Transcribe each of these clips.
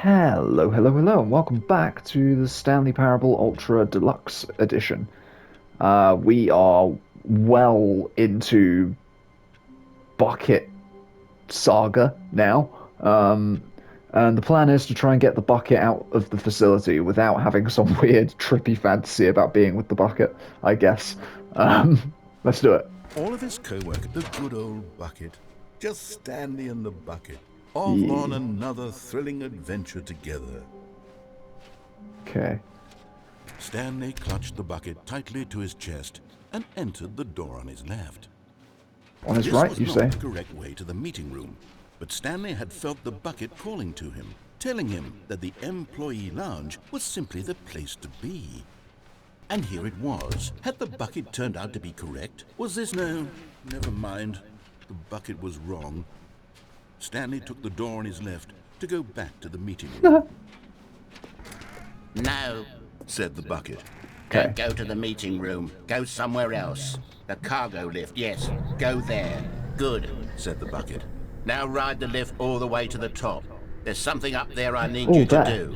Hello, hello, hello, and welcome back to the Stanley Parable Ultra Deluxe Edition. We are well into bucket saga now, and the plan is to try and get the bucket out of the facility without having some weird, trippy fantasy about being with the bucket, I guess. Let's do it. All of his co-workers, the good old bucket, just Stanley and the bucket, off Yeah. on another thrilling adventure together. Okay. Stanley clutched the bucket tightly to his chest and entered the door on his left. On his This right, was you not say? the correct way to the meeting room, but Stanley had felt the bucket calling to him, telling him that the employee lounge was simply the place to be. And here it was. Had the bucket turned out to be correct? Was this no? Never mind. The bucket was wrong. Stanley took the door on his left to go back to the meeting room. No, Said the bucket. Okay. don't go to the meeting room. Go somewhere else. The cargo lift, yes. Go there. Good, Said the bucket. now ride the lift all the way to the top. There's something up there I need Oh, you to there. do.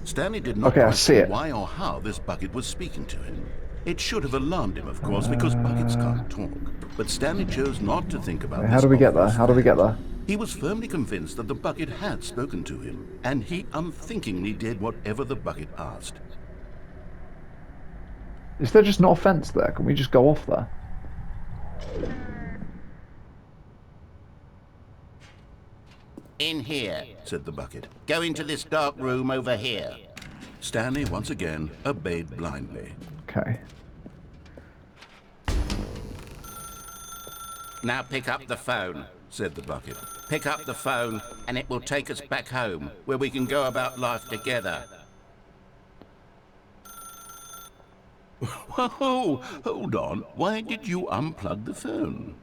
Stanley did not Okay, I see question it. why or how this bucket was speaking to him. It should have alarmed him, of course, because buckets can't talk. But Stanley chose not to think about How this do we get there? obvious How do we get fact. there? He was firmly convinced that the bucket had spoken to him, and he unthinkingly did whatever the bucket asked. Is there just not a fence there? Can we just go off there? In here. Said the bucket. Go into this dark room over here. Stanley once again obeyed blindly. Okay. Now pick up the phone. Said the bucket. Pick up the phone and it will take us back home, where we can go about life together. Whoa, hold on. Why did you unplug the phone?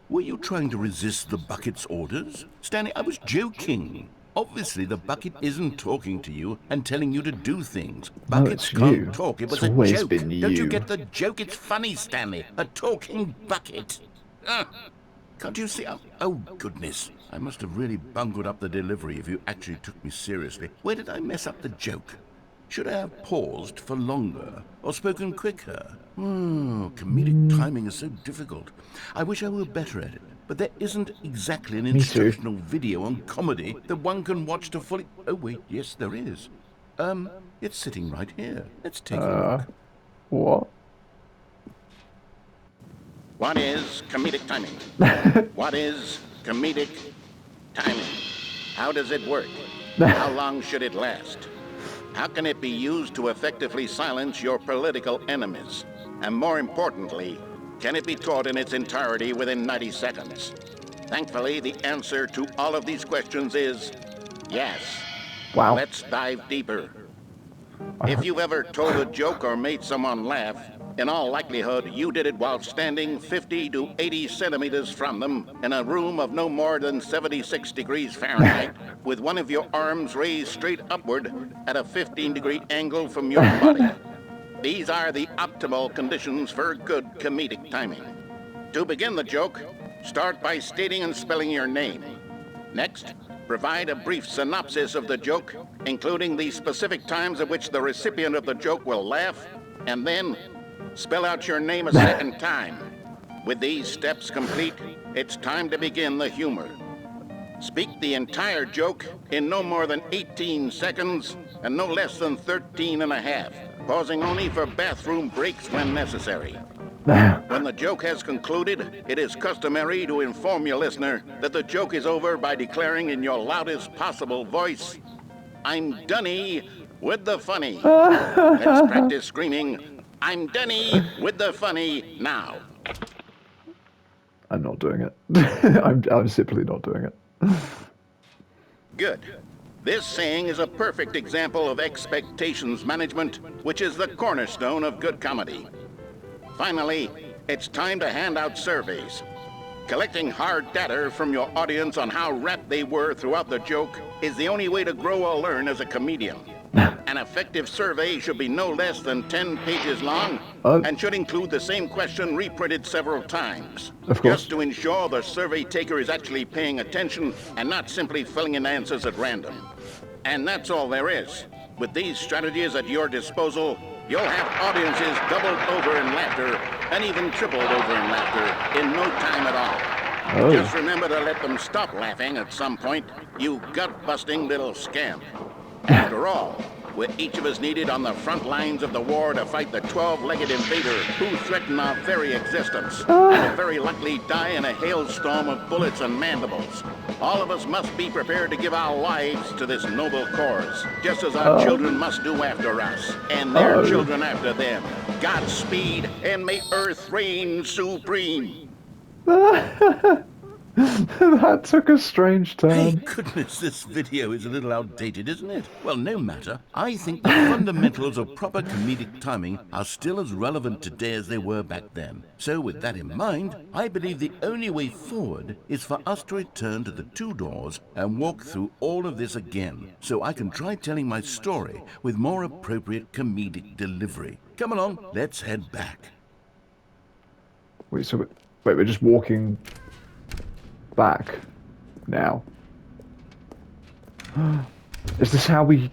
Were you trying to resist the bucket's orders? Stanley, I was joking. Obviously, the bucket isn't talking to you and telling you to do things. No, Buckets it's can't you. talk. It was It's a always joke. been Don't you you. get the joke? It's funny, Stanley. A talking bucket. Can't you see? Oh, goodness. I must have really bungled up the delivery if you actually took me seriously. Where did I mess up the joke? Should I have paused for longer or spoken quicker? Comedic timing is so difficult. I wish I were better at it, but there isn't exactly an Me too. instructional video on comedy that one can watch to fully... Oh, wait, yes, there is. It's sitting right here. Let's take a look. What? What is comedic timing? What is comedic timing? How does it work? How long should it last? How can it be used to effectively silence your political enemies? And more importantly, can it be taught in its entirety within 90 seconds? Thankfully, the answer to all of these questions is yes. Wow. Let's dive deeper. If you've ever told a joke or made someone laugh, in all likelihood, you did it while standing 50 to 80 centimeters from them in a room of no more than 76 degrees Fahrenheit, with one of your arms raised straight upward at a 15-degree angle from your body. These are the optimal conditions for good comedic timing. To begin the joke, start by stating and spelling your name. Next, provide a brief synopsis of the joke, including the specific times at which the recipient of the joke will laugh, and then spell out your name a second time. With these steps complete, it's time to begin the humor. Speak the entire joke in no more than 18 seconds and no less than 13 and a half, pausing only for bathroom breaks when necessary. When the joke has concluded, it is customary to inform your listener that the joke is over by declaring in your loudest possible voice, "I'm Dunny with the funny." Let's practice screaming, "I'm Dunny with the funny" now. I'm not doing it. I'm simply not doing it. Good. This saying is a perfect example of expectations management, which is the cornerstone of good comedy. Finally, it's time to hand out surveys. Collecting hard data from your audience on how rapt they were throughout the joke is the only way to grow or learn as a comedian. An effective survey should be no less than 10 pages long and should include the same question reprinted several times. Of course. Just to ensure the survey taker is actually paying attention and not simply filling in answers at random. And that's all there is. With these strategies at your disposal, you'll have audiences doubled over in laughter and even tripled over in laughter in no time at all. Oh. Just remember to let them stop laughing at some point, you gut-busting little scamp. After all, with each of us needed on the front lines of the war to fight the 12-legged invader who threaten our very existence, and will very likely die in a hailstorm of bullets and mandibles. All of us must be prepared to give our lives to this noble cause, just as our children must do after us, and their children after them. Godspeed, and may Earth reign supreme. That took a strange Hey, turn. goodness, this video is a little outdated, isn't it? Well, no matter. I think the fundamentals of proper comedic timing are still as relevant today as they were back then. So with that in mind, I believe the only way forward is for us to return to the two doors and walk through all of this again, so I can try telling my story with more appropriate comedic delivery. Come along, let's head back. Wait, we're just walking back now. Is this how we...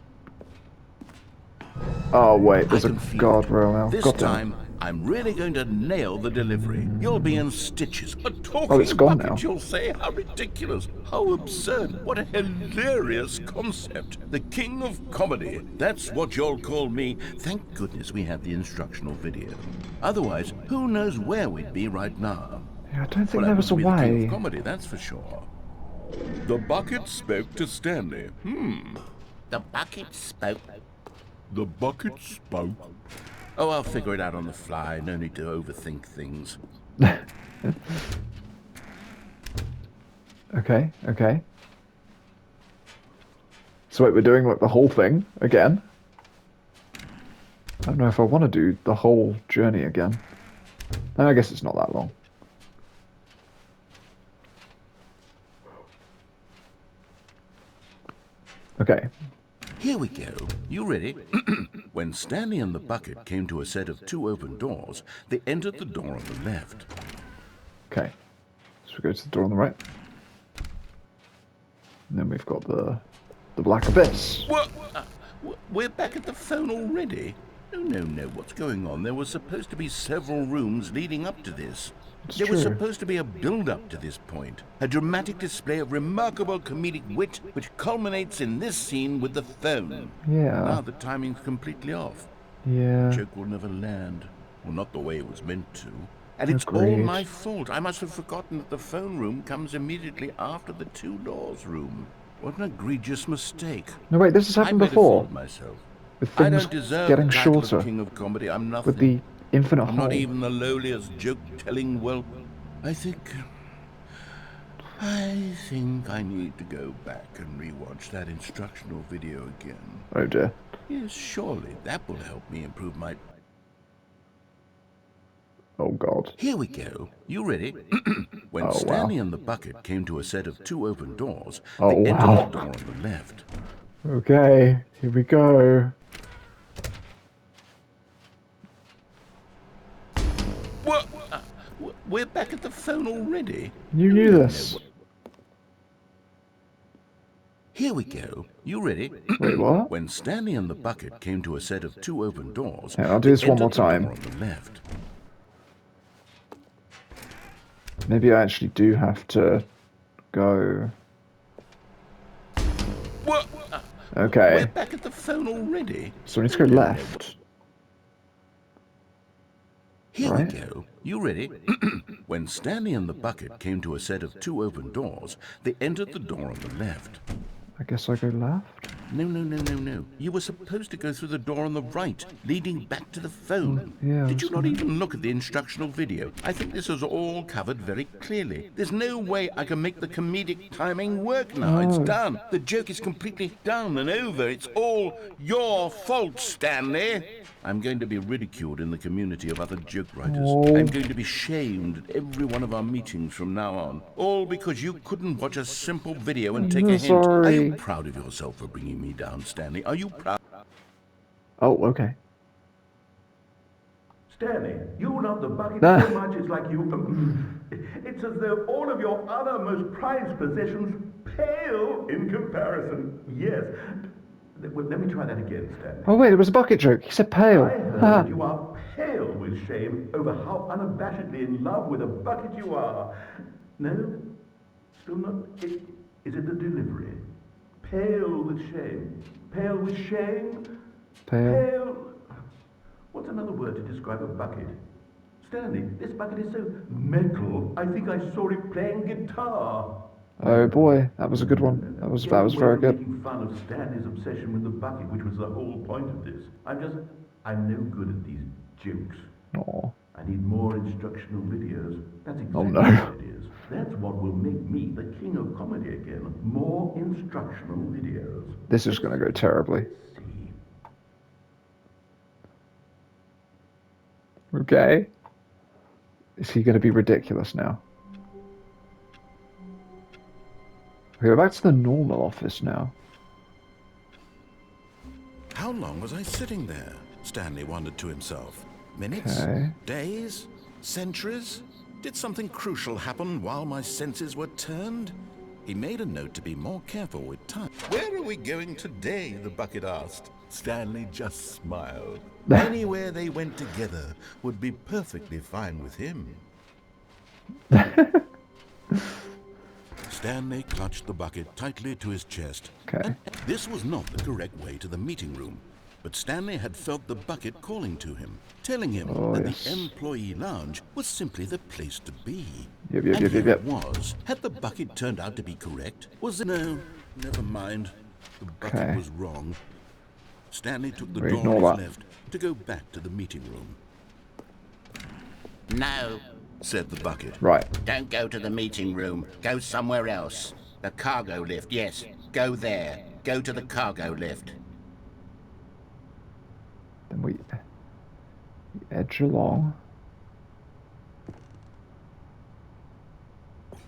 Oh wait, there's a guardrail now. This time, I'm really going to nail the delivery. You'll be in stitches. A talking it's gone bucket, now. you'll say. How ridiculous. How absurd. What a hilarious concept. The king of comedy. That's what you'll call me. Thank goodness we have the instructional video. Otherwise, who knows where we'd be right now. Yeah, I don't think Well, there I was a wouldn't be the king way. of comedy, that's for sure. The bucket spoke to Stanley. The bucket spoke. The bucket spoke. Oh, I'll figure it out on the fly. No need to overthink things. Okay. So wait, we're doing like the whole thing again? I don't know if I want to do the whole journey again. I guess it's not that long. Okay. Here we go. You ready? When Stanley and the bucket came to a set of two open doors, they entered the door on the left. Okay. So we go to the door on the right. And then we've got the black abyss. What? We're back at the phone already? No. What's going on? There was supposed to be several rooms leading up to this. There was supposed to be a build-up to this point. A dramatic display of remarkable comedic wit which culminates in this scene with the phone. Yeah. Now the timing's completely off. Yeah. The joke will never land. Well, not the way it was meant to. And it's all Agreed. my fault. I must have forgotten that the phone room comes immediately after the two doors room. What an egregious mistake. No, wait, this has I happened made a before. fool of myself. With I things don't deserve getting the title shorter. of king of comedy. I'm nothing. With the infinite I'm hole. not even the lowliest joke-telling whelp. I think I need to go back and rewatch that instructional video again. Oh dear. Yes, surely that will help me improve my... Oh god. Here we go. You ready? When Oh, Stanley wow. and the bucket came to a set of two open doors, Oh, they entered wow. the door on the left. Okay, here we go. What? We're back at the phone already? You knew this. Here we go. You ready? Wait, what? When Stanley and the bucket came to a set of two open doors, Yeah, I'll do this they one more entered the time. door on the left. Maybe I actually do have to go. What? Okay. We're back at the phone already? So we need to go left. Here Right. we go. You ready? When Stanley and the bucket came to a set of two open doors, they entered the door on the left. I guess I go left. No. You were supposed to go through the door on the right, leading back to the phone. Yeah, Did you that's not fine. even look at the instructional video? I think this is all covered very clearly. There's no way I can make the comedic timing work now. It's Oh. done. The joke is completely done and over. It's all your fault, Stanley. I'm going to be ridiculed in the community of other joke writers. Oh. I'm going to be shamed at every one of our meetings from now on. All because you couldn't watch a simple video and take a hint. Are sorry. you proud of yourself for bringing me down, Stanley? Are you proud? Oh, okay. Stanley, you love the bucket Ah. so much it's like you... It's as though all of your other most prized possessions pale in comparison. Yes. Well, let me try that again, Stanley. Oh wait, it was a bucket joke. He said pale. I heard that you are pale with shame over how unabashedly in love with a bucket you are. No? Still not? Is it the delivery? Pale with shame. Pale with shame? Pale. What's another word to describe a bucket? Stanley, this bucket is so metal, I think I saw it playing guitar. Oh boy, that was a good one. That was very good. Making fun of Stanley's obsession with the bucket, which was the whole point of this. I'm no good at these jokes. Oh. I need more instructional videos. That's exactly Oh no. what it is. That's what will make me the king of comedy again. More instructional videos. This is going to go terribly. Let's see. Okay. Is he going to be ridiculous now? We go back to the normal office now. How long was I sitting there? Stanley wondered to himself. Minutes? Okay. Days? Centuries? Did something crucial happen while my senses were turned? He made a note to be more careful with time. Where are we going today? The bucket asked. Stanley just smiled. Anywhere they went together would be perfectly fine with him. Stanley clutched the bucket tightly to his chest. Okay. This was not the correct way to the meeting room, but Stanley had felt the bucket calling to him, telling him that yes. the employee lounge was simply the place to be. Yep. And here it was. Had the bucket turned out to be correct? Was it? No, never mind. The bucket was wrong. Stanley took the door on his left to go back to the meeting room. No, Said the bucket. Right. don't go to the meeting room. Go somewhere else. The cargo lift, yes. Go there. Go to the cargo lift. Then we edge along.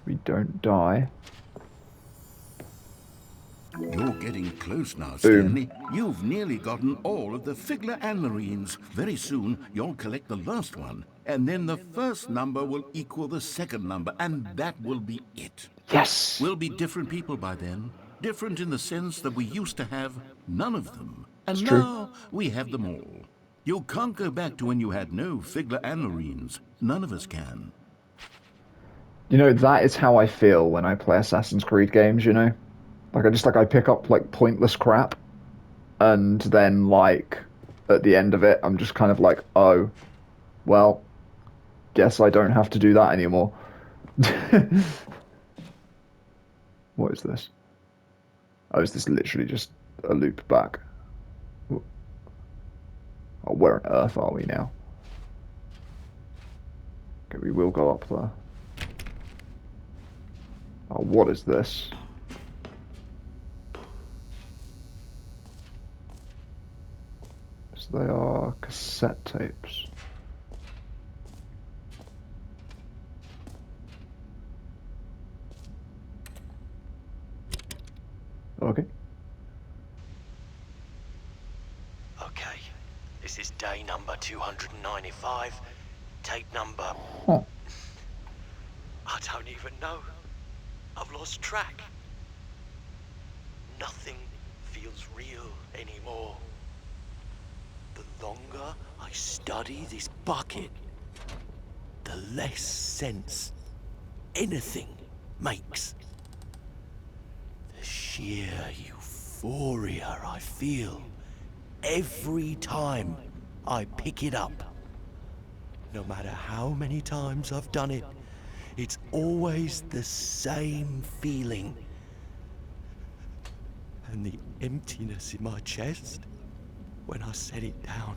We don't die. You're getting close now, Stanley. You've nearly gotten all of the Figler Anmarines. Very soon, you'll collect the last one. And then the first number will equal the second number, and that will be it. Yes! We'll be different people by then. Different in the sense that we used to have none of them. And now we have them all. You can't go back to when you had no Figler Anmarines. None of us can. You know, that is how I feel when I play Assassin's Creed games, you know? Like, I pick up, like, pointless crap, and then, like, at the end of it, I'm just kind of like, oh, well, guess I don't have to do that anymore. What is this? Oh, is this literally just a loop back? Oh, where on earth are we now? Okay, we will go up there. Oh, what is this? So they are cassette tapes. Okay. Okay, this is day number 295, tape number... Huh. I don't even know. I've lost track. Nothing feels real anymore. The longer I study this bucket, the less sense anything makes. The sheer euphoria I feel every time I pick it up. No matter how many times I've done it, it's always the same feeling. And the emptiness in my chest when I set it down.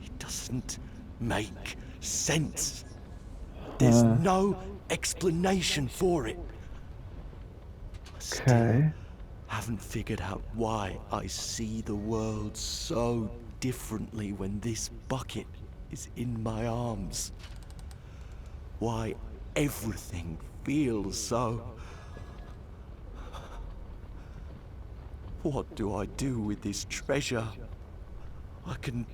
It doesn't make sense. There's no explanation for it. I still haven't figured out why I see the world so differently when this bucket is in my arms. Why everything feels so... What do I do with this treasure? I can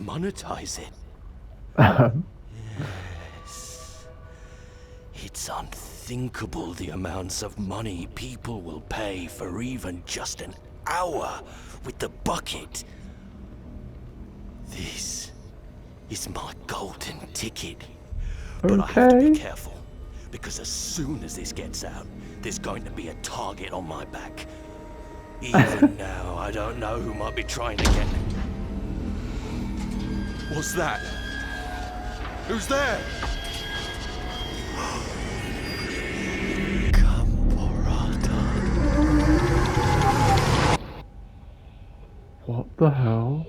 monetize it. Yes. It's unthinkable the amounts of money people will pay for even just an hour with the bucket. This is my golden ticket. But I have to be Okay. careful, because as soon as this gets out, there's going to be a target on my back. Even now, I don't know who might be trying to get me. What's that? Who's there? Caporata. What the hell?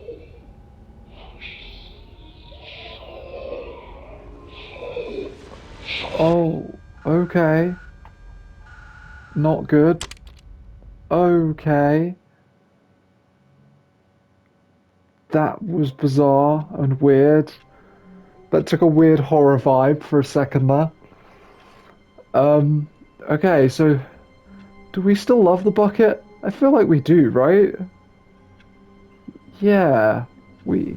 Oh, okay. Not good. Okay. That was bizarre and weird. That took a weird horror vibe for a second there. Um, okay, so do we still love the bucket? I feel like we do, right? Yeah, we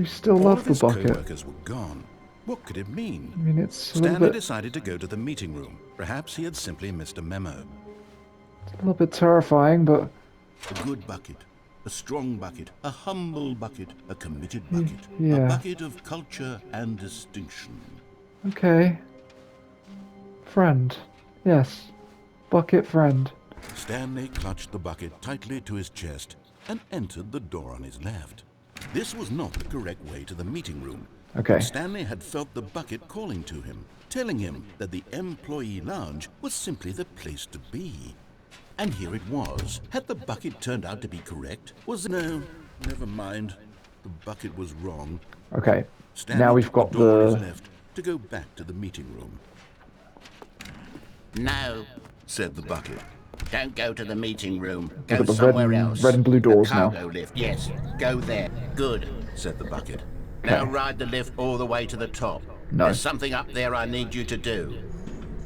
still All love of the his bucket. co-workers were gone. What could it mean? I mean, it's a little Stanley bit, decided to go to the meeting room. Perhaps he had simply missed a memo. terrifying, but A good bucket, a strong bucket, a humble bucket, a committed bucket. A yeah. bucket of culture and distinction. Okay. Friend. Yes. Bucket friend. Stanley clutched the bucket tightly to his chest and entered the door on his left. This was not the correct way to the meeting room. Okay. But Stanley had felt the bucket calling to him, telling him that the employee lounge was simply the place to be. And here it was. Had the bucket turned out to be correct? No, never mind. The bucket was wrong. Okay. Stanley Now we've took got the door on his the... left to go back to the meeting room. No, Said the bucket. don't go to the meeting room. Look Go at the somewhere else. red and blue doors the now. cargo lift, yes. Go there. Good. Said the bucket. Now Okay. ride the lift all the way to the top. No. There's something up there I need you to do.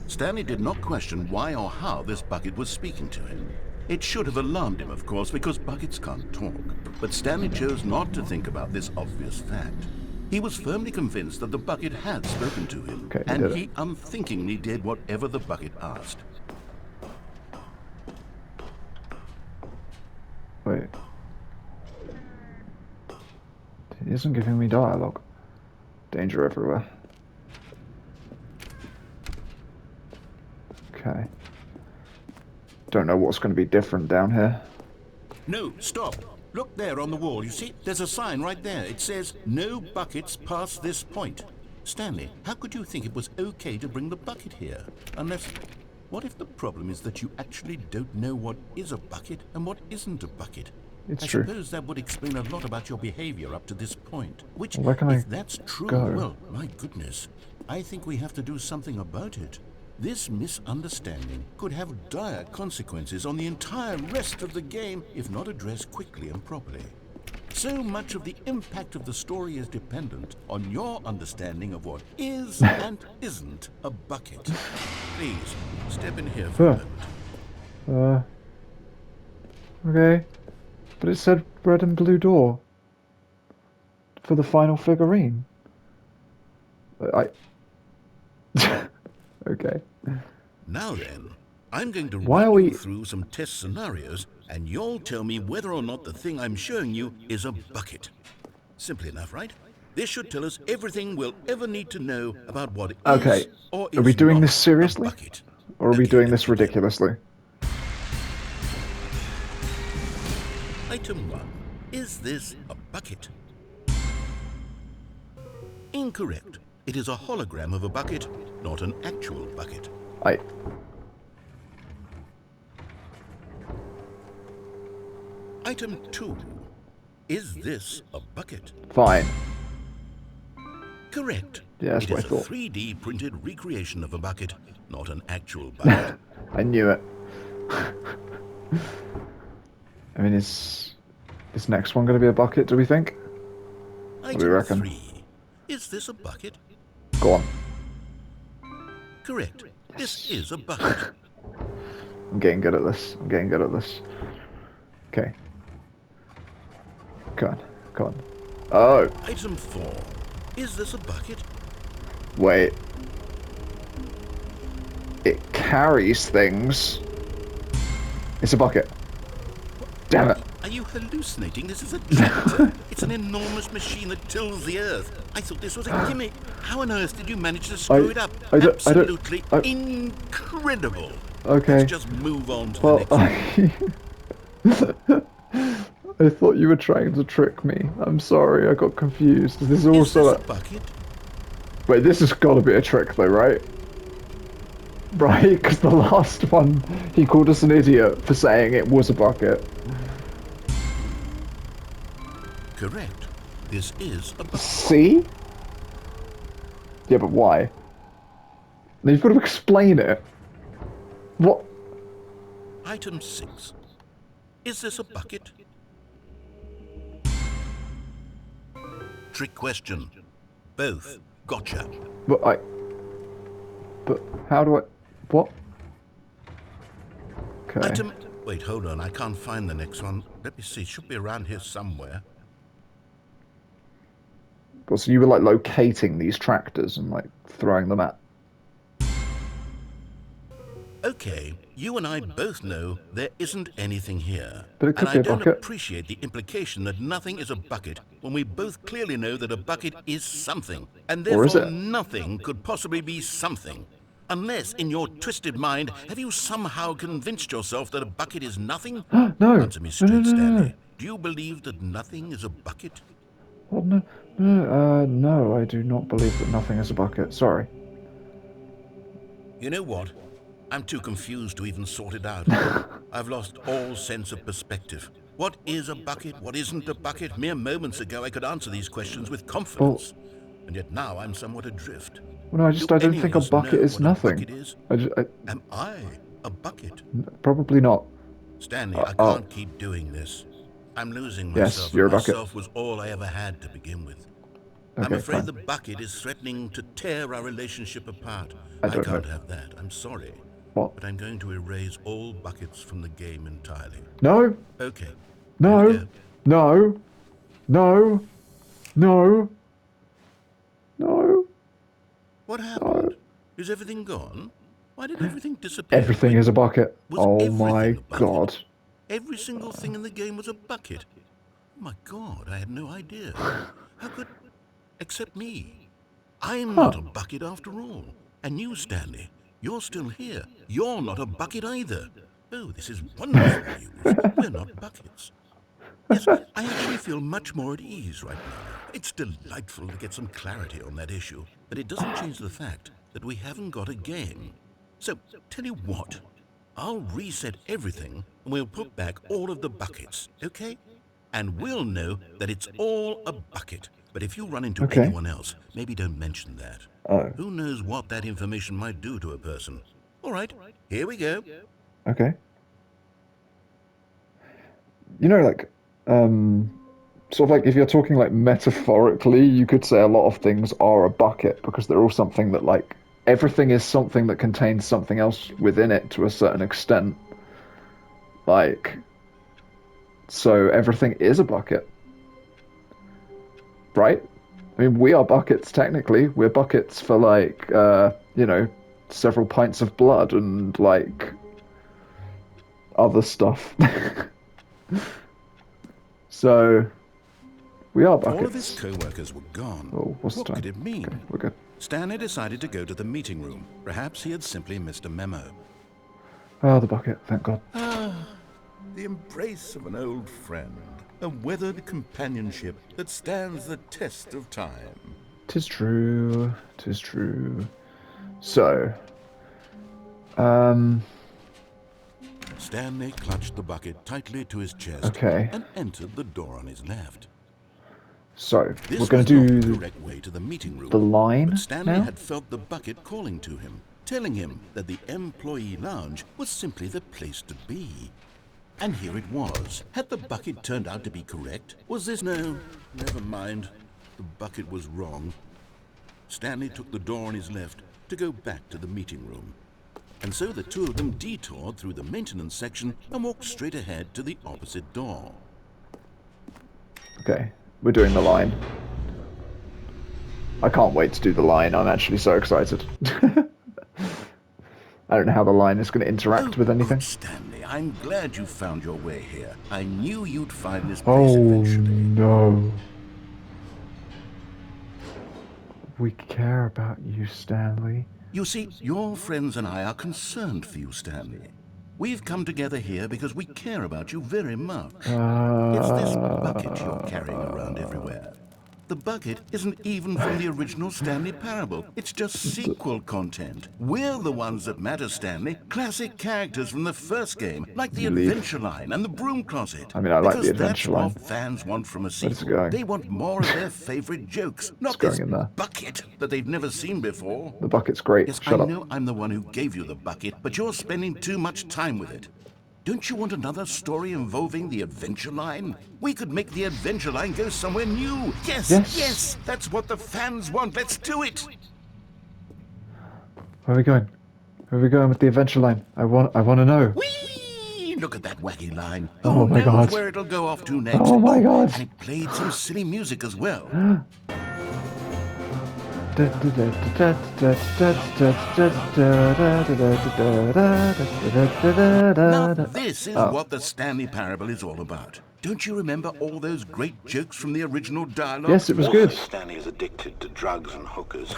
Stanley did not question why or how this bucket was speaking to him. It should have alarmed him, of course, because buckets can't talk. But Stanley chose not to think about this obvious fact. He was firmly convinced that the bucket had spoken to him, Okay, he and did it. he unthinkingly did whatever the bucket asked. Wait. It isn't giving me dialogue. Danger everywhere. Okay. Don't know what's going to be different down here. No, stop. Look there on the wall. You see, there's a sign right there. It says, "No buckets past this point." Stanley, how could you think it was okay to bring the bucket here? Unless, what if the problem is that you actually don't know what is a bucket and what isn't a bucket? It's I true. suppose that would explain a lot about your behavior up to this point. Which, Well, where can I if that's true, go? well, my goodness, I think we have to do something about it. This misunderstanding could have dire consequences on the entire rest of the game if not addressed quickly and properly. So much of the impact of the story is dependent on your understanding of what is and isn't a bucket. Please, step in here for a moment. Okay. But it said red and blue door. For the final figurine. Okay. Now then, I'm going to Why are run we- you through some test scenarios, and you'll tell me whether or not the thing I'm showing you is a bucket. Simple enough, right? This should tell us everything we'll ever need to know about what is Okay. or is Are we doing not this seriously? a bucket. Or are we Okay, doing let's this begin. ridiculously? Item 1. Is this a bucket? Incorrect. It is a hologram of a bucket, not an actual bucket. Item 2. Is this a bucket? Fine. Correct. Yeah, that's It what is I a thought. 3D printed recreation of a bucket, not an actual bucket. I knew it. I mean, is this next one going to be a bucket, do we think? What do you Item reckon? 3. Is this a bucket? Go on. Correct. This is a bucket. I'm getting good at this. I'm getting good at this. Okay. Come on. Come on. Oh, Item 4. Is this a bucket? wait. It carries things. It's a bucket. Damn it. Are you hallucinating? This is a tractor. It's an enormous machine that tills the earth. I thought this was a gimmick. How on earth did you manage to screw it up? Absolutely incredible. Okay. Let's just move on to Well, the next. I thought you were trying to trick me. I'm sorry, I got confused. This is Is also this a bucket? Wait, this has got to be a trick though, right? Right, because the last one, he called us an idiot for saying it was a bucket. Correct. This is a bucket. See? Yeah, but why? Now you've got to explain it. What? Item 6. Is this a bucket? Trick question. Both. Gotcha. But how do I... What? Okay. Item... Wait, hold on. I can't find the next one. Let me see. It should be around here somewhere. Well, so you were like locating these tractors and like throwing them at... Okay, you and I both know there isn't anything here. But it could and be I a don't bucket. appreciate the implication that nothing is a bucket when we both clearly know that a bucket is something. And Or is therefore it? nothing could possibly be something. Unless, in your twisted mind, have you somehow convinced yourself that a bucket is nothing? No. Answer me straight, No, no, no, no. Stanley. Do you believe that nothing is a bucket? What? No, no, I do not believe that nothing is a bucket. Sorry. You know what? I'm too confused to even sort it out. I've lost all sense of perspective. What is a bucket? What isn't a bucket? Mere moments ago I could answer these questions with confidence. And yet now I'm somewhat adrift. Well, no, I don't any think of a us bucket know is what a nothing. bucket is? Am I a bucket? Probably not. Stanley, I can't keep doing this. I'm losing myself. Yes, you're a and bucket. myself was all I ever had to begin with. Okay, I'm afraid fine. the bucket is threatening to tear our relationship apart. I I don't can't know. have that. I'm sorry. What? But I'm going to erase all buckets from the game entirely. No. Okay. No. Here we go. No. No. No. No. What happened? Is everything gone? Why did everything disappear? Everything is a bucket. Was Oh everything my a bucket? god. Every single thing in the game was a bucket. Oh my god, I had no idea. How could... Except me. I'm not a bucket after all. And you, Stanley, you're still here. You're not a bucket either. Oh, this is wonderful news. We're not buckets. Yes, I actually feel much more at ease right now. It's delightful to get some clarity on that issue, but it doesn't change the fact that we haven't got a game. So, tell you what, I'll reset everything and we'll put back all of the buckets, okay? And we'll know that it's all a bucket. But if you run into anyone else, maybe don't mention that. Oh. Who knows what that information might do to a person? All right, here we go. Okay. You know, like, sort of like if you're talking like metaphorically, you could say a lot of things are a bucket because they're all something that like everything is something that contains something else within it to a certain extent. Like, so everything is a bucket. Right? I mean, we are buckets technically. We're buckets for like, you know, several pints of blood and like other stuff. So, we are buckets. All of his co-workers were gone. Oh, what's what the time? could it mean? Okay, we're good. Stanley decided to go to the meeting room. Perhaps he had simply missed a memo. Oh, the bucket, thank God. The embrace of an old friend. A weathered companionship that stands the test of time. 'Tis true, 'tis true. So, Stanley clutched the bucket tightly to his chest okay. and entered the door on his left. So, This we're going was to not the do correct way to the meeting room. the line But Stanley now? had felt the bucket calling to him, telling him that the employee lounge was simply the place to be. And here it was. Had the bucket turned out to be correct? Was this... No, never mind. The bucket was wrong. Stanley took the door on his left to go back to the meeting room. And so the two of them detoured through the maintenance section and walked straight ahead to the opposite door. Okay. We're doing the line. I can't wait to do the line. I'm actually so excited. I don't know how the line is going to interact with anything. Good Stanley, I'm glad you found your way here. I knew you'd find this place Oh eventually. no. We care about you, Stanley. You see, your friends and I are concerned for you, Stanley. We've come together here because we care about you very much. It's this bucket you're carrying around everywhere. The bucket isn't even from the original Stanley Parable. It's just sequel content. We're the ones that matter, Stanley. Classic characters from the first game, like the Adventure Line and the Broom Closet. I mean, I like because the Adventure that's Line. what fans want from a Where's it sequel. going? They want more of their favorite jokes, not going this in there. bucket that they've never seen before. The bucket's great. Yes, Shut I up. know I'm the one who gave you the bucket, but you're spending too much time with it. Don't you want another story involving the Adventure Line? We could make the Adventure Line go somewhere new. Yes, Yes. yes, that's what the fans want. Let's do it. Where are we going? Where are we going with the Adventure Line? I want to know. Whee! Look at that wacky line. Oh Who my knows God. where it'll go off to next? Oh my God. And it played some silly music as well. Now Now, this is what the Stanley Parable is all about. Don't you remember all those great jokes from the original dialogue? Yes, it was Also, good. Stanley is addicted to drugs and hookers.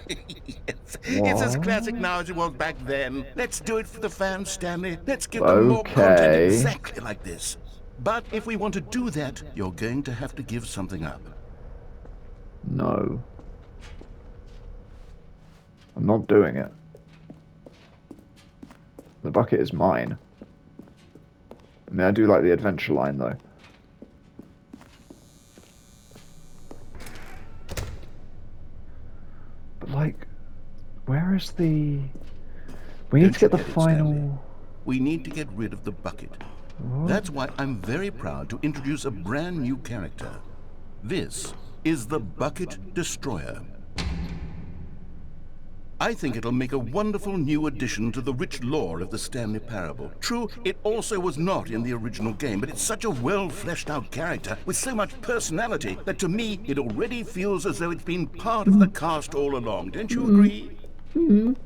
Yes. It's as classic now as it was back then. Let's do it for the fans, Stanley. Let's give them more content Okay. exactly like this. But if we want to do that, you're going to have to give something up. No. I'm not doing it. The bucket is mine. I mean, I do like the Adventure Line, though. But, like, where is the... We need Don't to get the you get it, Stanley? final... We need to get rid of the bucket. That's why I'm very proud to introduce a brand new character. This is the Bucket Destroyer. I think it'll make a wonderful new addition to the rich lore of the Stanley Parable. True, it also was not in the original game, but it's such a well-fleshed-out character with so much personality that to me it already feels as though it's been part of the cast all along. Don't you agree? Can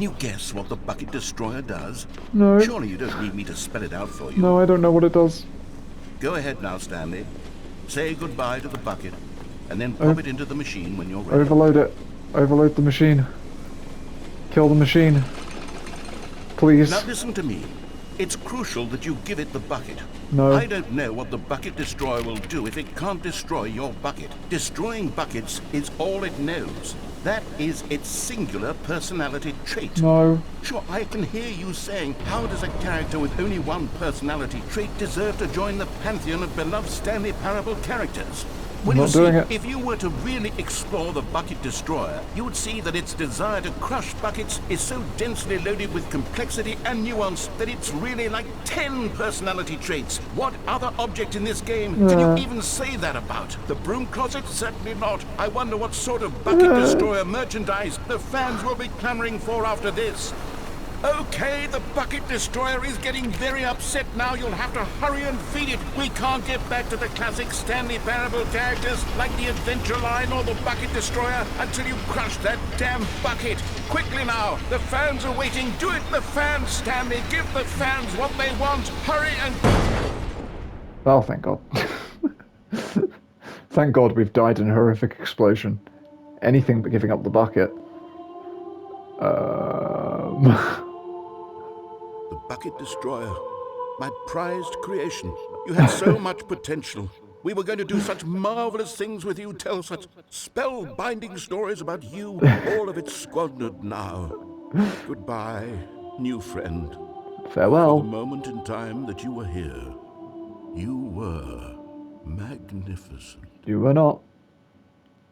you guess what the Bucket Destroyer does? No. Surely you don't need me to spell it out for you. No, I don't know what it does. Go ahead now, Stanley. Say goodbye to the bucket, and then pop it into the machine when you're ready. Overload it. Overload the machine. Kill the machine. Please. Now listen to me. It's crucial that you give it the bucket. No. I don't know what the Bucket Destroyer will do if it can't destroy your bucket. Destroying buckets is all it knows. That is its singular personality trait. No. Sure, I can hear you saying, how does a character with only one personality trait deserve to join the pantheon of beloved Stanley Parable characters? Well, Not you see, doing it. if you were to really explore the Bucket Destroyer, you would see that its desire to crush buckets is so densely loaded with complexity and nuance that it's really like 10 personality traits. What other object in this game can you even say that about? The Broom Closet? Certainly not. I wonder what sort of Bucket Destroyer merchandise the fans will be clamoring for after this. Okay, the Bucket Destroyer is getting very upset now. You'll have to hurry and feed it. We can't get back to the classic Stanley Parable characters like the Adventure Line or the Bucket Destroyer until you crush that damn bucket. Quickly now, the fans are waiting. Do it, the fans, Stanley. Give the fans what they want. Hurry and... Oh, thank God. Thank God we've died in a horrific explosion. Anything but giving up the bucket. The Bucket Destroyer. My prized creation. You had so much potential. We were going to do such marvelous things with you, tell such spell-binding stories about you. All of it squandered now. Goodbye, new friend. For the Farewell. moment in time that you were here, you were magnificent. You were not.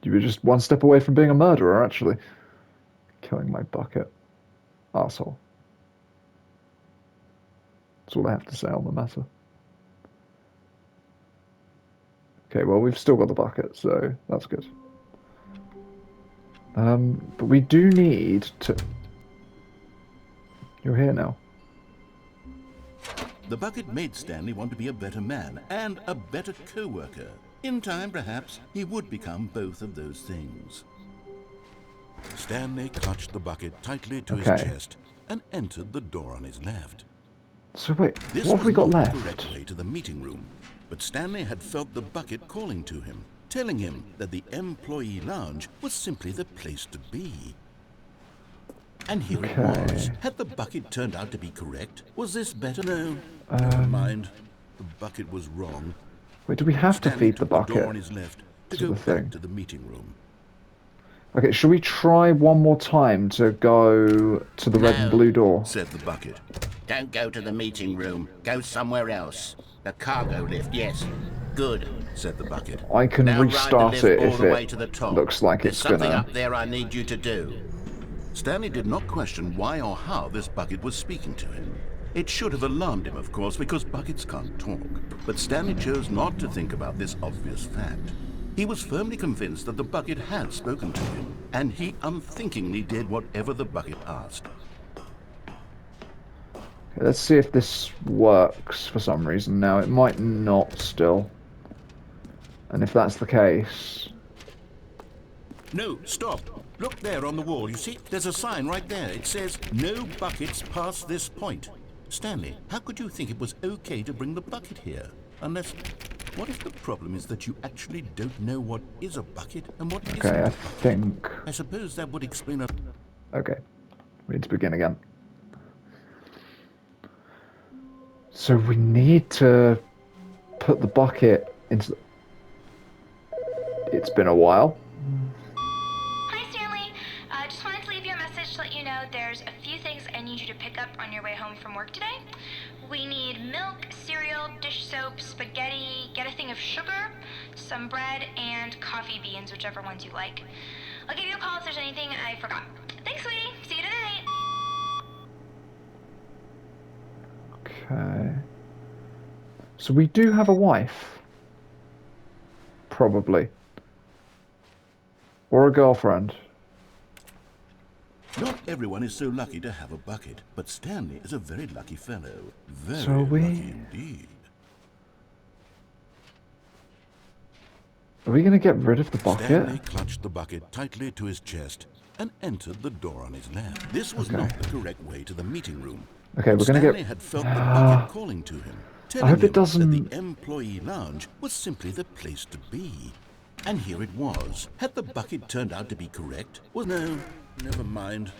You were just one step away from being a murderer, actually. Killing my bucket. Arsehole. That's all I have to say on the matter. Okay, well, we've still got the bucket, so that's good. But we do need to... You're here now. The bucket made Stanley want to be a better man and a better co-worker. In time, perhaps, he would become both of those things. Stanley clutched the bucket tightly to his chest and entered the door on his left. So wait, This what have we was got not left? the correct way to the meeting room, but Stanley had felt the bucket calling to him, telling him that the employee lounge was simply the place to be. And here it was. Had the bucket turned out to be correct? Was this better? No, never mind. The bucket was wrong. Wait, do we have to Stanley feed the took the door bucket? on his left to to go the back thing? to the meeting room. Okay, should we try one more time to go to the red and blue door? Said the bucket. Don't go to the meeting room. Go somewhere else. The cargo lift, yes. Good. Said the bucket. I can Now ride restart the it lift all if the way it to the top. looks like There's it's something gonna... up there I need you to do. Stanley did not question why or how this bucket was speaking to him. It should have alarmed him, of course, because buckets can't talk. But Stanley chose not to think about this obvious fact. He was firmly convinced that the bucket had spoken to him, and he unthinkingly did whatever the bucket asked. Okay, let's see if this works for some reason now. It might not still. And if that's the case... No, stop. Look there on the wall, you see? There's a sign right there. It says, "No buckets past this point." Stanley, how could you think it was okay to bring the bucket here? Unless... What if the problem is that you actually don't know what is a bucket and what isn't? Okay, I think... I suppose that would explain a... Okay, we need to begin again. So we need to put the bucket into the... It's been a while. Hi, Stanley. Just wanted to leave you a message to let you know there's a few things I need you to pick up on your way home from work today. We need milk, cereal, dish soap, spaghetti, get a thing of sugar, some bread, and coffee beans, whichever ones you like. I'll give you a call if there's anything I forgot. Thanks, sweetie. See you tonight. Okay. So we do have a wife. Probably. Or a girlfriend. Not everyone is so lucky to have a bucket, but Stanley is a very lucky fellow. Very So we- lucky indeed. Are we going to get rid of the Stanley bucket? clutched the bucket tightly to his chest and entered the door on his left. This was not the correct way to the meeting room. Okay, we're going to Stanley get... had felt the bucket calling to him, telling hope it him doesn't- that the employee lounge was simply the place to be. And here it was. Had the bucket turned out to be correct? Well, no, never mind.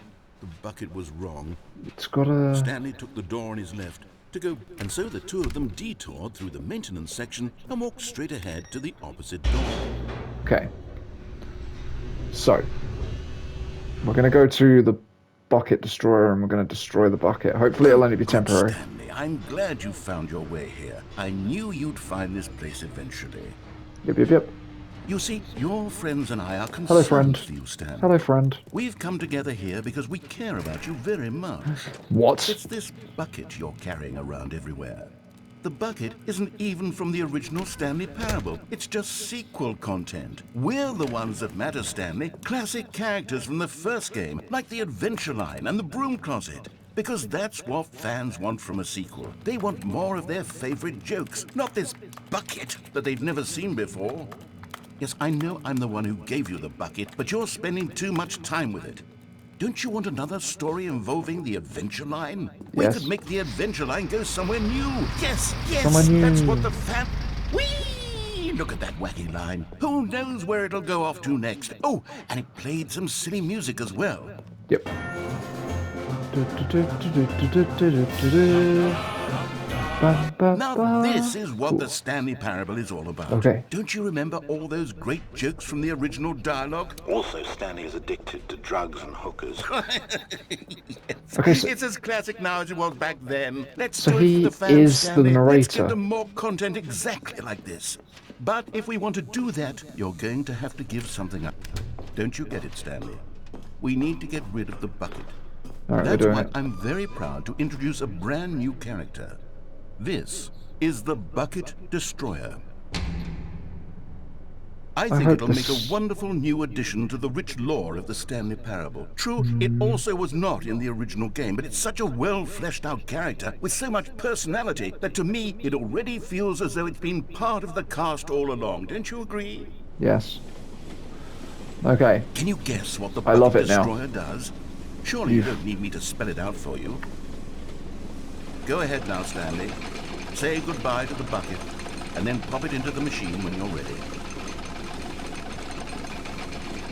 The bucket was wrong. It's got a... Stanley took the door on his left to go, and so the two of them detoured through the maintenance section and walked straight ahead to the opposite door. Okay. So, we're going to go to the bucket destroyer and we're going to destroy the bucket. Hopefully it'll only be temporary. Stanley, I'm glad you found your way here. I knew you'd find this place eventually. Yep, yep, yep. You see, your friends and I are concerned Hello, friend. for you, Stan. Hello, friend. We've come together here because we care about you very much. What? It's this bucket you're carrying around everywhere. The bucket isn't even from the original Stanley Parable. It's just sequel content. We're the ones that matter, Stanley. Classic characters from the first game, like the Adventure Line and the Broom Closet. Because that's what fans want from a sequel. They want more of their favorite jokes, not this bucket that they've never seen before. Yes, I know I'm the one who gave you the bucket, but you're spending too much time with it. Don't you want another story involving the Adventure Line? We Yes. could make the Adventure Line go somewhere new. Yes, yes, Somewhere new. that's what the fan... Whee! Look at that wacky line. Who knows where it'll go off to next? Oh, and it played some silly music as well. Yep. Now this is what the Stanley Parable is all about. Okay. Don't you remember all those great jokes from the original dialogue? Also, Stanley is addicted to drugs and hookers. Okay, so It's as classic now as it was back then. Let's So do it he for the fans, is the Stanley. Let's give narrator. them more content exactly like this. But if we want to do that, you're going to have to give something up. Don't you get it, Stanley? We need to get rid of the bucket. Alright, we're That's doing why it. I'm very proud to introduce a brand new character. This is the Bucket Destroyer. I think it'll make a wonderful new addition to the rich lore of the Stanley Parable. True, it also was not in the original game, but it's such a well-fleshed-out character with so much personality that to me, it already feels as though it's been part of the cast all along. Don't you agree? Yes. Okay. Can you guess what the I love Bucket it now. Destroyer does? Surely you don't need me to spell it out for you. Go ahead now, Stanley. Say goodbye to the bucket, and then pop it into the machine when you're ready.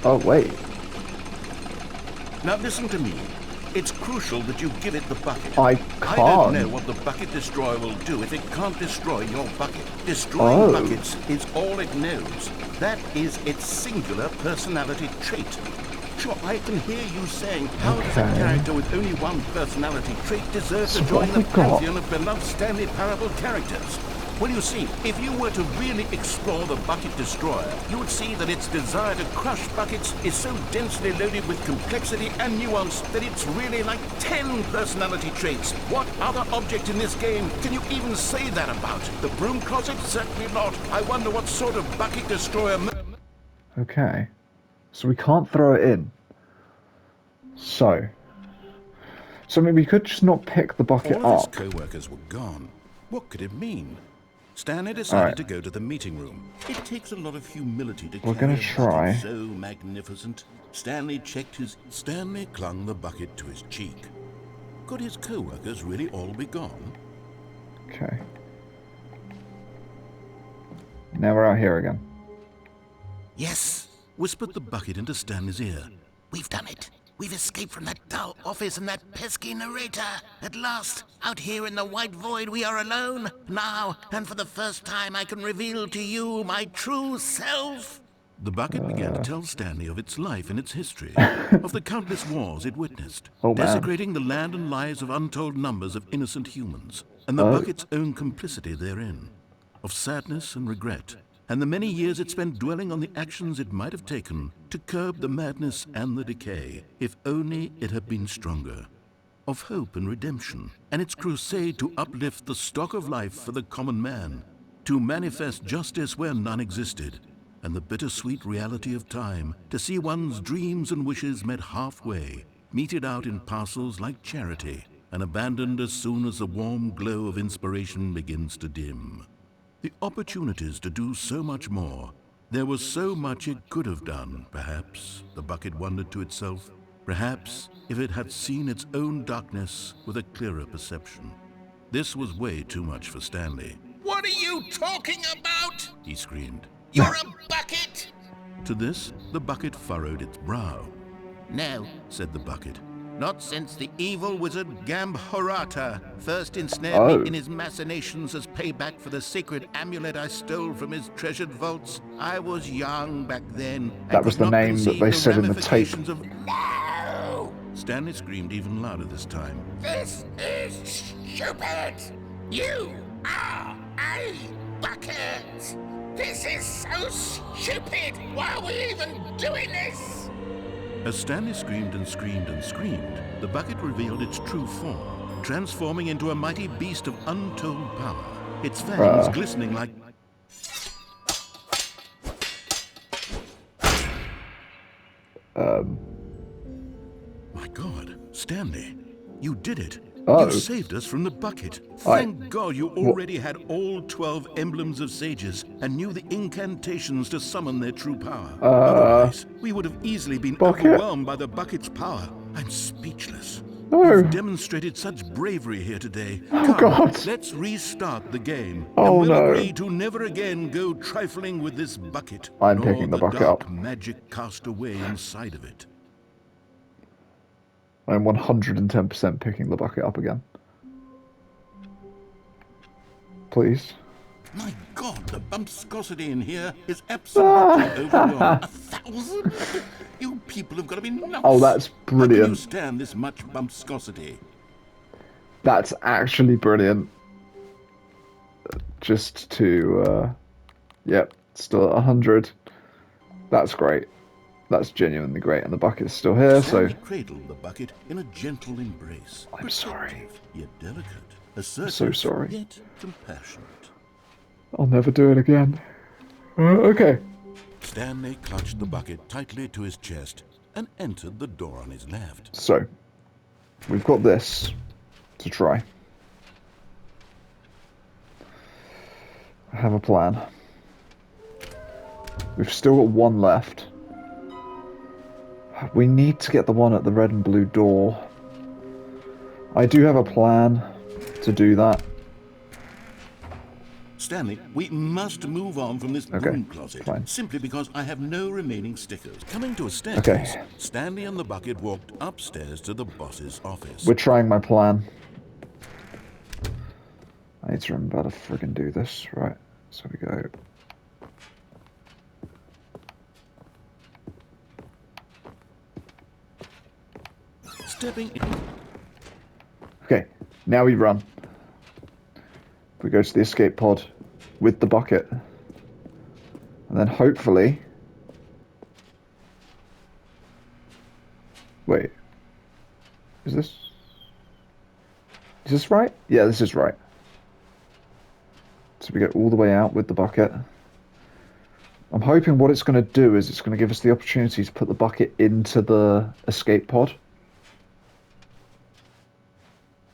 Oh, wait. Now listen to me. It's crucial that you give it the bucket. I I can't. don't know what the Bucket Destroyer will do if it can't destroy your bucket. Destroying buckets is all it knows. That is its singular personality trait. Sure, I can hear you saying, how does a character with only one personality trait deserve to join the pantheon of beloved Stanley Parable characters? Well, you see, if you were to really explore the Bucket Destroyer, you would see that its desire to crush buckets is so densely loaded with complexity and nuance that it's really like 10 personality traits. What other object in this game can you even say that about? The broom closet? Certainly not. I wonder what sort of Bucket Destroyer... Okay. So we can't throw it in. So I mean, we could just not pick the bucket All of up. his co-workers were gone. What could it mean? Stanley decided Alright. to go to the meeting room. It takes a lot of humility to We're carry gonna a bucket try. so magnificent. Stanley checked his... Stanley clung the bucket to his cheek. Could his co-workers really all be gone? Okay. Now we're out here again. Yes, whispered the bucket into Stanley's ear. We've done it. We've escaped from that dull office and that pesky narrator. At last, out here in the white void, we are alone. Now, and for the first time, I can reveal to you my true self. The bucket began to tell Stanley of its life and its history, of the countless wars it witnessed, desecrating the land and lives of untold numbers of innocent humans, and the bucket's own complicity therein, of sadness and regret, and the many years it spent dwelling on the actions it might have taken to curb the madness and the decay, if only it had been stronger, of hope and redemption, and its crusade to uplift the stock of life for the common man, to manifest justice where none existed, and the bittersweet reality of time, to see one's dreams and wishes met halfway, meted out in parcels like charity, and abandoned as soon as the warm glow of inspiration begins to dim. The opportunities to do so much more. There was so much it could have done, perhaps, the bucket wondered to itself. Perhaps if it had seen its own darkness with a clearer perception. This was way too much for Stanley. What are you talking about? He screamed. You're a bucket! To this, the bucket furrowed its brow. No, Said the bucket. not since the evil wizard Gambhorata first ensnared me in his machinations as payback for the sacred amulet I stole from his treasured vaults. I was young back then. That was the name that they said in the tape. No! Stanley screamed even louder this time. This is stupid! You are a bucket! This is so stupid! Why are we even doing this? As Stanley screamed and screamed and screamed, the bucket revealed its true form, transforming into a mighty beast of untold power, its fangs glistening like... My God, Stanley, you did it. You saved us from the bucket. Thank God you already had all 12 emblems of sages and knew the incantations to summon their true power. Otherwise, we would have easily been overwhelmed by the bucket's power. I'm speechless. You've demonstrated such bravery here today. Come, let's restart the game. And we'll agree to never again go trifling with this bucket. I'm picking the bucket up. Magic cast away inside of it. I'm 110% picking the bucket up again. Please. My God, the bumpscosity in here is absolutely overwhelming. 1,000? You people have got to be nuts. Oh, that's brilliant. How can you stand this much bumpscosity? That's actually brilliant. Just to, yep, still at 100. That's great. That's genuinely great, and the bucket's still here, so... Stanley cradled the bucket in a gentle embrace. I'm sorry. Yet delicate. Assertive, so sorry. Yet compassionate. I'll never do it again. Okay. Stanley clutched the bucket tightly to his chest and entered the door on his left. So, we've got this to try. I have a plan. We've still got one left. We need to get the one at the red and blue door. I do have a plan to do that. Stanley, we must move on from this broom closet, fine. simply because I have no remaining stickers. Coming to a staircase, Stanley and the bucket walked upstairs to the boss's office. We're trying my plan. I need to remember how to friggin' do this. Right, so we go... Stepping in. Okay, now we run. We go to the escape pod with the bucket. And then hopefully... Wait. Is this right? Yeah, this is right. So we go all the way out with the bucket. I'm hoping what it's going to do is it's going to give us the opportunity to put the bucket into the escape pod.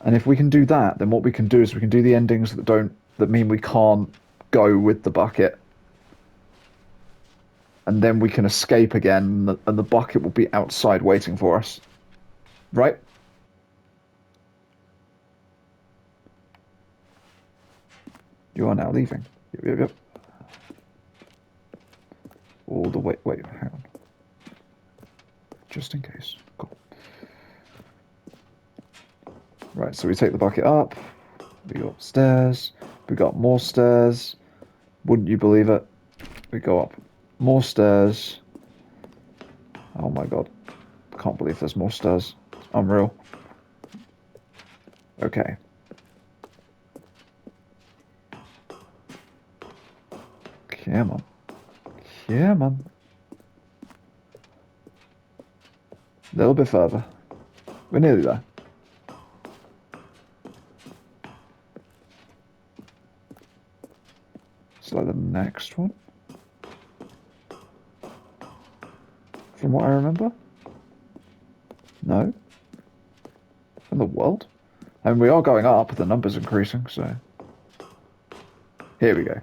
And if we can do that, then what we can do is we can do the endings that mean we can't go with the bucket. And then we can escape again, and the bucket will be outside waiting for us. Right? You are now leaving. Yep. All the way. Wait, hang on. Just in case. Cool. Right, so we take the bucket up. We go upstairs. We got more stairs. Wouldn't you believe it? We go up more stairs. Oh my god. Can't believe there's more stairs. It's unreal. Okay. Come on. Come on. A little bit further. We're nearly there. So the next one. From what I remember? No? In the world? And we are going up, the number's increasing, so... Here we go.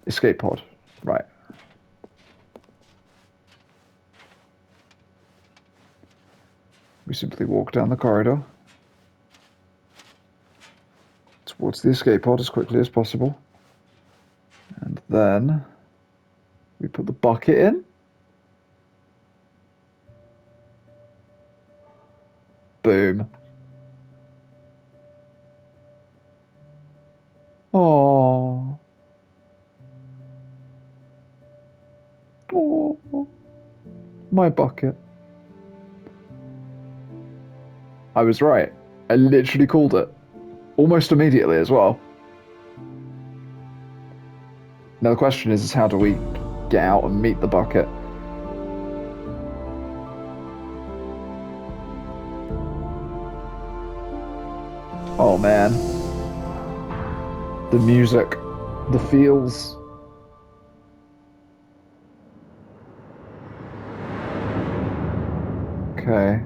Escape pod. Right. We simply walk down the corridor towards the escape pod as quickly as possible. And then we put the bucket in. Boom. Oh. Oh. My bucket. I was right. I literally called it. Almost immediately as well. Now the question is how do we get out and meet the bucket? Oh man. The music. The feels. Okay.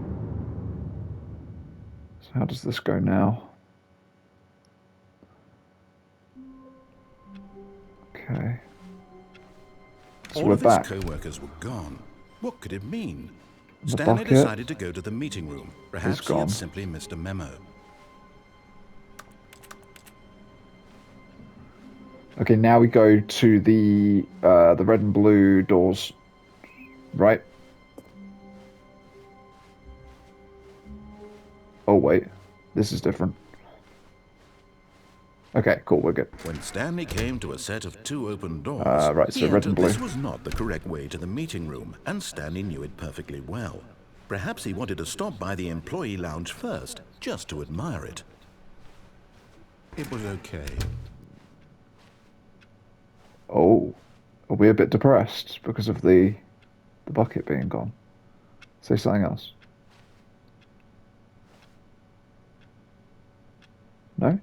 So how does this go now? Okay. So all we're of his back. co-workers were gone. What could it mean? The Stanley bucket decided to go to the meeting room. Perhaps he gone. had simply missed a memo. Okay, now we go to the red and blue doors, right? Oh wait, this is different. Okay, cool, we're good. When Stanley came to a set of two open doors, Right, so he red and entered blue. this was not the correct way to the meeting room, and Stanley knew it perfectly well. Perhaps he wanted to stop by the employee lounge first, just to admire it. It was okay. Oh, are we a bit depressed because of the bucket being gone? Say something else. No?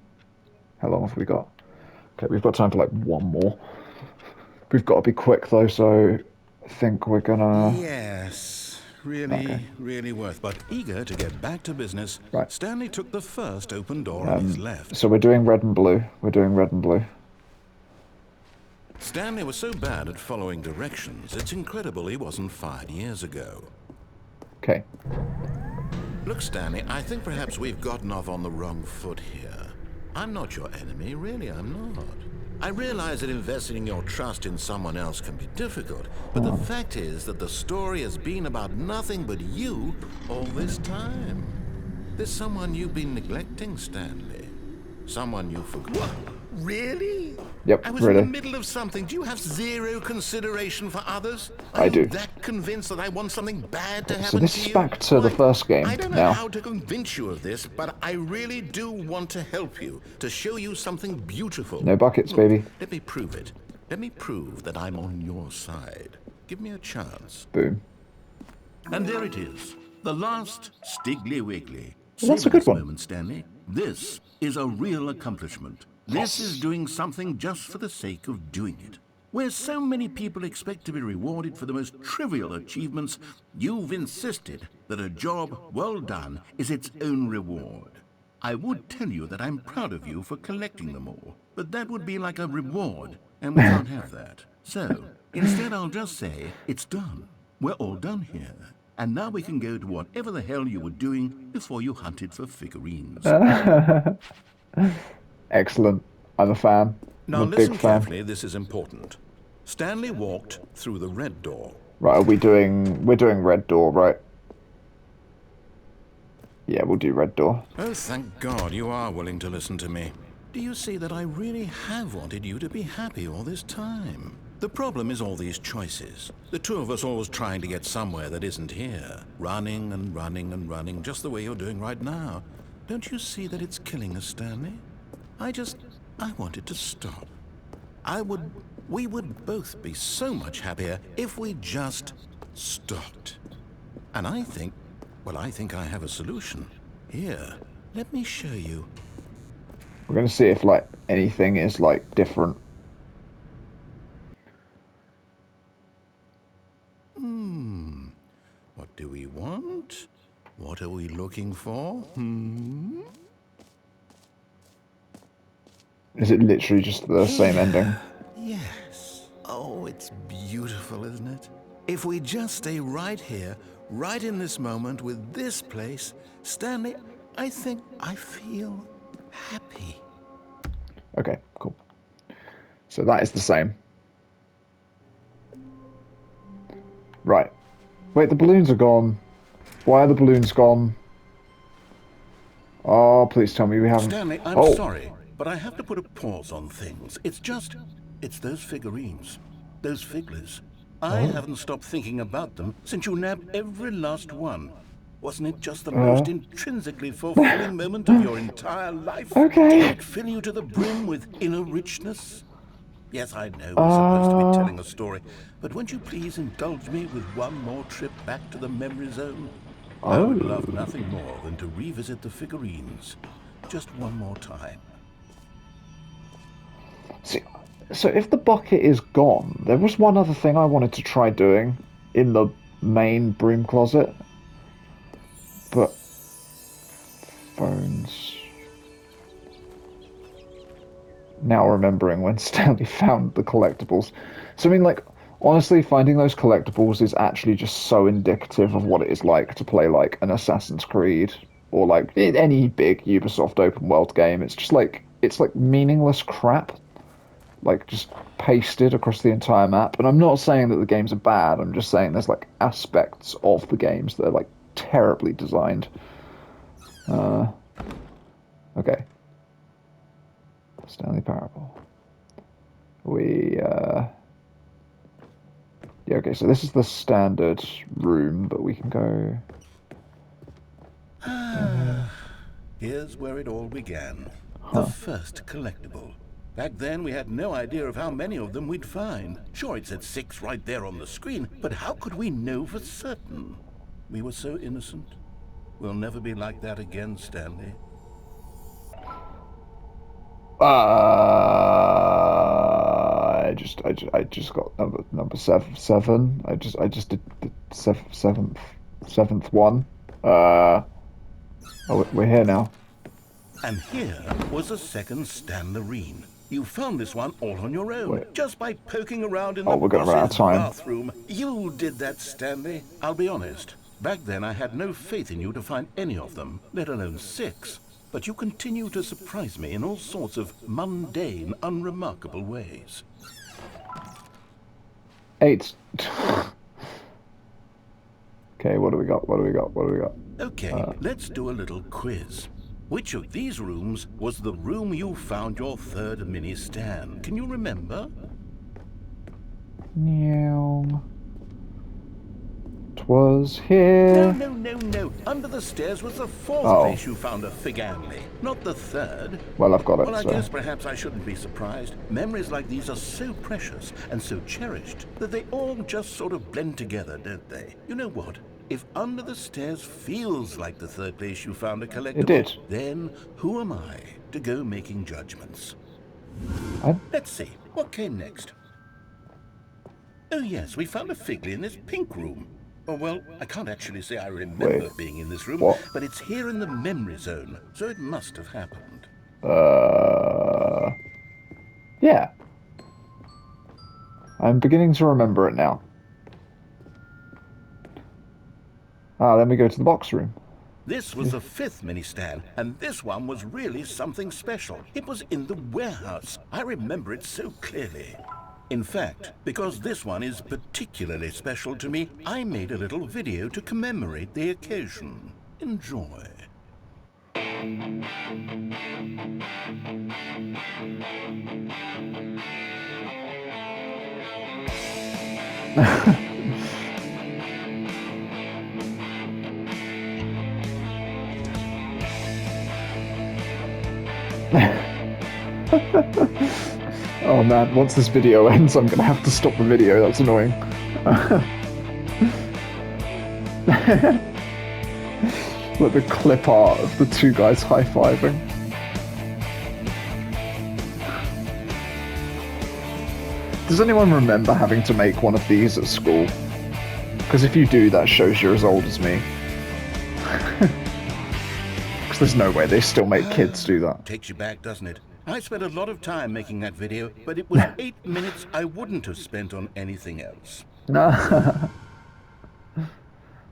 How long have we got? Okay, we've got time for like one more. We've got to be quick though, so I think we're gonna... Yes, really worth. But eager to get back to business, Right. Stanley took the first open door on his left. So we're doing red and blue. We're doing red and blue. Stanley was so bad at following directions, it's incredible he wasn't fired years ago. Okay. Look, Stanley, I think perhaps we've gotten off on the wrong foot here. I'm not your enemy, really, I'm not. I realize that investing your trust in someone else can be difficult, but the fact is that the story has been about nothing but you all this time. There's someone you've been neglecting, Stanley. Someone you forgot. What? Really? Yep, I was in the middle of something. Do you have zero consideration for others? I do. Are you that convinced that I want something bad to happen to you? So this is back to the first game now. I don't know how to convince you of this, but I really do want to help you, to show you something beautiful. No buckets, baby. Let me prove it. Let me prove that I'm on your side. Give me a chance. Boom. And there it is. The last Stiggly Wiggly. Well, that's a good one. Moment, Stanley. This is a real accomplishment. This is doing something just for the sake of doing it. Where so many people expect to be rewarded for the most trivial achievements, you've insisted that a job well done is its own reward. I would tell you that I'm proud of you for collecting them all, but that would be like a reward, and we can't have that. So, instead I'll just say, it's done. We're all done here. And now we can go to whatever the hell you were doing before you hunted for figurines. Excellent. I'm a fan. Now I'm a listen big fan. carefully, this is important. Stanley walked through the red door. Right, we're doing red door, right? Yeah, we'll do red door. Oh, thank God you are willing to listen to me. Do you see that I really have wanted you to be happy all this time? The problem is all these choices. The two of us always trying to get somewhere that isn't here. Running and running and running, just the way you're doing right now. Don't you see that it's killing us, Stanley? I wanted to stop. We would both be so much happier if we just stopped. And I think I have a solution. Here, let me show you. We're gonna see if like anything is like different. What do we want? What are we looking for? Is it literally just the same ending? Yes. Oh, it's beautiful, isn't it? If we just stay right here, right in this moment with this place, Stanley, I think I feel happy. Okay, cool. So that is the same. Right. Wait, the balloons are gone. Why are the balloons gone? Oh, please tell me we haven't... Stanley, I'm sorry, but I have to put a pause on things. It's those figurines, those figglers. I haven't stopped thinking about them since you nabbed every last one. Wasn't it just the most intrinsically fulfilling moment of your entire life? Okay. Did it fill you to the brim with inner richness? Yes, I know we're supposed to be telling a story, but won't you please indulge me with one more trip back to the memory zone? I would love nothing more than to revisit the figurines. Just one more time. See, so if the bucket is gone, there was one other thing I wanted to try doing in the main broom closet. But... phones... Now remembering when Stanley found the collectibles. So I mean, like, honestly, finding those collectibles is actually just so indicative of what it is like to play, like, an Assassin's Creed, or, like, any big Ubisoft open world game. It's just, like, it's, like, meaningless crap, like, just pasted across the entire map. And I'm not saying that the games are bad, I'm just saying there's, like, aspects of the games that are, like, terribly designed. Okay. Stanley Parable. Yeah, okay, so this is the standard room, but we can go... Here's where it all began. The first collectible. Back then, we had no idea of how many of them we'd find. Sure, it said 6 right there on the screen, but how could we know for certain? We were so innocent. We'll never be like that again, Stanley. I just I just got number seven. I just did the seventh one. Oh, we're here now. And here was a second Stanlerine. You found this one all on your own, Wait. just by poking around in Oh, the we're gonna run out of boss's time. bathroom. You did that, Stanley. I'll be honest. Back then, I had no faith in you to find any of them, let alone 6. But you continue to surprise me in all sorts of mundane, unremarkable ways. 8. Okay, what do we got? What do we got? What do we got? Okay, let's do a little quiz. Which of these rooms was the room you found your third mini Stan? Can you remember? Meow. 'Twas here. No. Under the stairs was the 4th place you found a Figanli, not the 3rd. Well, I've got it. Well, I so. guess perhaps I shouldn't be surprised. Memories like these are so precious and so cherished that they all just sort of blend together, don't they? You know what? If Under the Stairs feels like the 3rd place you found a collectible, It did. Then who am I to go making judgments? Let's see, what came next? Oh yes, we found a Figley in this pink room. Oh, well, I can't actually say I remember being in this room, but it's here in the memory zone, so it must have happened. Yeah. I'm beginning to remember it now. Then we go to the box room. This was the 5th mini Stan, and this one was really something special. It was in the warehouse. I remember it so clearly. In fact, because this one is particularly special to me, I made a little video to commemorate the occasion. Enjoy. Oh man, once this video ends, I'm gonna have to stop the video. That's annoying. Like the clip art of the 2 guys high-fiving. Does anyone remember having to make one of these at school? Because if you do, that shows you're as old as me. Because there's no way they still make kids do that. Takes you back, doesn't it? I spent a lot of time making that video, but it was 8 minutes I wouldn't have spent on anything else.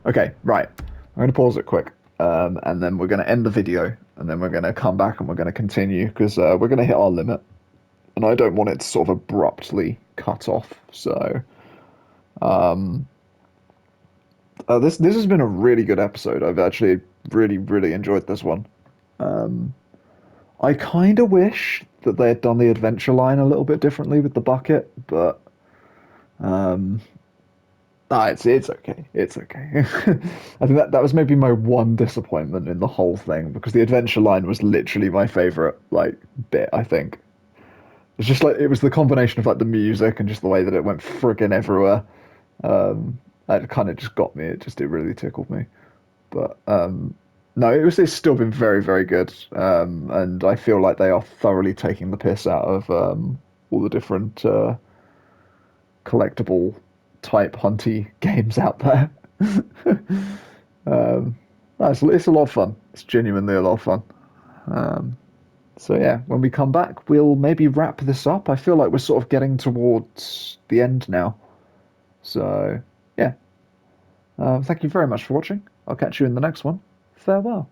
Okay, right. I'm going to pause it quick, and then we're going to end the video, and then we're going to come back and we're going to continue, because we're going to hit our limit, and I don't want it to sort of abruptly cut off, so... this has been a really good episode. I've actually really enjoyed this one. I kind of wish that they had done the adventure line a little bit differently with the bucket, but it's okay. It's okay. I think that was maybe my one disappointment in the whole thing, because the adventure line was literally my favorite bit. I think it's just like it was the combination of like the music and just the way that it went friggin' everywhere. It kind of just got me. It really tickled me. But no, it's still been very good, and I feel like they are thoroughly taking the piss out of all the different collectible type hunty games out there. It's a lot of fun. It's genuinely a lot of fun. So yeah, when we come back, we'll maybe wrap this up. I feel like we're sort of getting towards the end now. So yeah, thank you very much for watching. I'll catch you in the next one. Farewell.